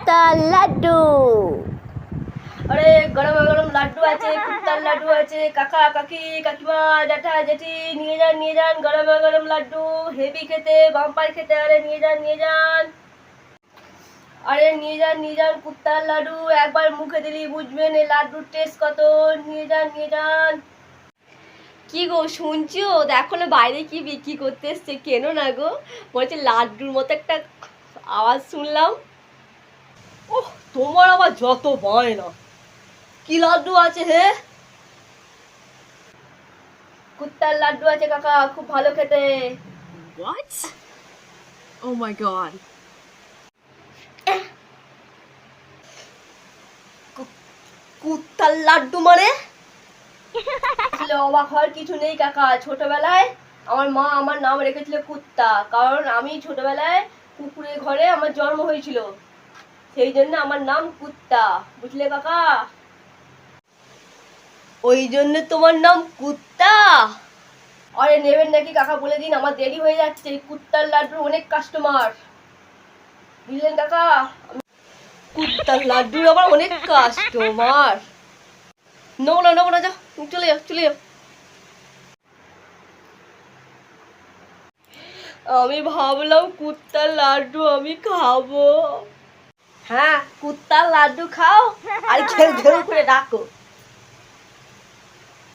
কুত্তার লাড্ডু। আরে গরম গরম লাড্ডু আছে, কুত্তার লাড্ডু আছে। কাকা কাকি কাকিমা জ্যাঠা জেঠি নিয়ে যান গরম গরম লাড্ডু। হেভি খেতে, বাম্পার খেতে। আরে নিয়ে যান। আরে নিয়ে যান কুত্তার লাড্ডু। একবার মুখে দিলি বুঝবেন এই লাড্ডুর টেস্ট কত। নিয়ে যান। কি গো শুনছো? দেখো না বাইরে কি বিক্রি করতে এসছে, কেনো না গো? মনে হচ্ছে লাড্ডুর মতো একটা আওয়াজ শুনলাম। ওহ, তোমার আবার যত বায়না। কি লাড্ডু আছে হে? কুত্তার লাড্ডু আছে কাকা, খুব ভালো খেতে। What? Oh my god. কুত্তার লাড্ডু মানে? আসলে অবাক হওয়ার কিছু নেই কাকা। ছোটবেলায় আমার মা আমার নাম রেখেছিল কুত্তা, কারণ আমি ছোটবেলায় কুকুরের ঘরে আমার জন্ম হয়েছিল, সেই জন্য আমার নাম কুত্তা। বুঝলে কাকা? ওই জন্য তোমার নাম কুত্তা? আরে নেবেন নাকি কাকা বলে দিন, আমার দেরি হয়ে যাচ্ছে। কুত্তার লাড্ডুর অনেক কাস্টমার, বুঝলেন কাকা? কুত্তার লাড্ডুর আবার অনেক কাস্টমার। নেবো না, যাও চলে যাও। আমি ভাবলাম কুত্তার লাড্ডু আমি খাবো। হ্যাঁ, কুত্তার লাড্ডু খাও আর ঘেউ ঘেউ করে ডাকো।